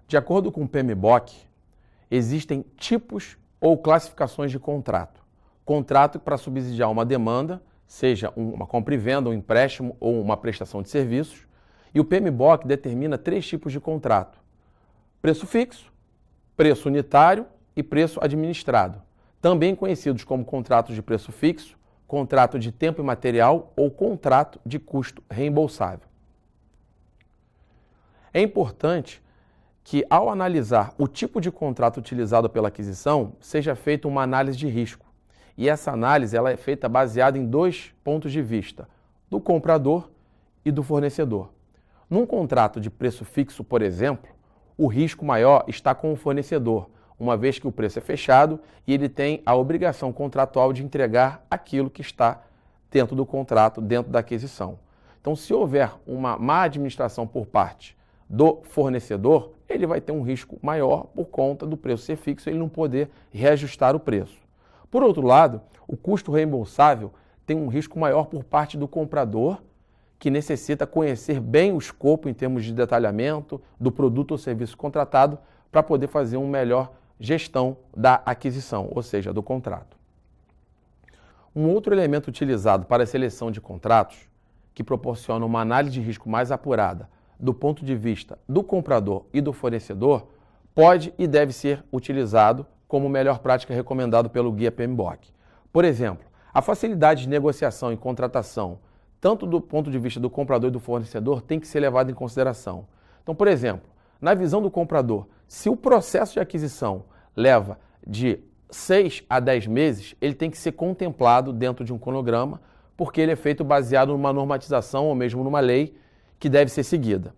De acordo com o PMBOK, existem tipos ou classificações de contrato. Contrato para subsidiar uma demanda, seja uma compra e venda, um empréstimo ou uma prestação de serviços. E o PMBOK determina 3 tipos de contrato: preço fixo, preço unitário e preço administrado, também conhecidos como contratos de preço fixo, contrato de tempo e material ou contrato de custo reembolsável. É importante que, ao analisar o tipo de contrato utilizado pela aquisição, seja feita uma análise de risco. E essa análise ela é feita baseada em 2 pontos de vista, do comprador e do fornecedor. Num contrato de preço fixo, por exemplo, o risco maior está com o fornecedor, uma vez que o preço é fechado e ele tem a obrigação contratual de entregar aquilo que está dentro do contrato, dentro da aquisição. Então, se houver uma má administração por parte do fornecedor, ele vai ter um risco maior por conta do preço ser fixo e ele não poder reajustar o preço. Por outro lado, o custo reembolsável tem um risco maior por parte do comprador, que necessita conhecer bem o escopo em termos de detalhamento do produto ou serviço contratado para poder fazer uma melhor gestão da aquisição, ou seja, do contrato. Um outro elemento utilizado para a seleção de contratos, que proporciona uma análise de risco mais apurada do ponto de vista do comprador e do fornecedor, pode e deve ser utilizado como melhor prática recomendado pelo Guia PMBOK. Por exemplo, a facilidade de negociação e contratação, tanto do ponto de vista do comprador e do fornecedor, tem que ser levada em consideração. Então, por exemplo, na visão do comprador, se o processo de aquisição leva de 6 a 10 meses, ele tem que ser contemplado dentro de um cronograma, porque ele é feito baseado numa normatização ou mesmo numa lei que deve ser seguida.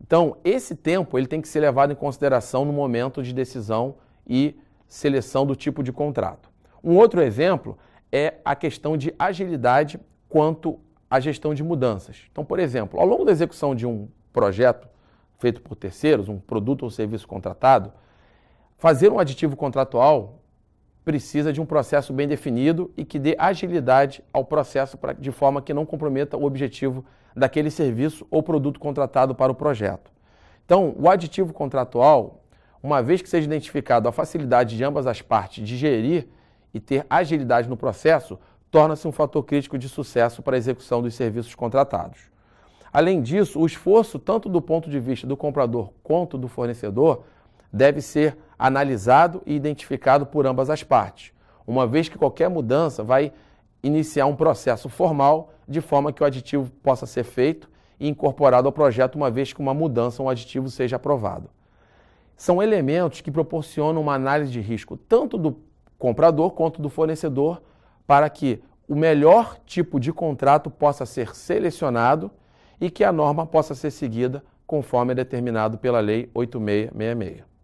Então, esse tempo ele tem que ser levado em consideração no momento de decisão e seleção do tipo de contrato. Um outro exemplo é a questão de agilidade quanto à gestão de mudanças. Então, por exemplo, ao longo da execução de um projeto feito por terceiros, um produto ou serviço contratado, fazer um aditivo contratual precisa de um processo bem definido e que dê agilidade ao processo de forma que não comprometa o objetivo daquele serviço ou produto contratado para o projeto. Então, o aditivo contratual, uma vez que seja identificado a facilidade de ambas as partes de gerir e ter agilidade no processo, torna-se um fator crítico de sucesso para a execução dos serviços contratados. Além disso, o esforço, tanto do ponto de vista do comprador quanto do fornecedor, deve ser analisado e identificado por ambas as partes, uma vez que qualquer mudança vai iniciar um processo formal de forma que o aditivo possa ser feito e incorporado ao projeto uma vez que uma mudança, um aditivo seja aprovado. São elementos que proporcionam uma análise de risco tanto do comprador quanto do fornecedor para que o melhor tipo de contrato possa ser selecionado e que a norma possa ser seguida conforme é determinado pela Lei 8666.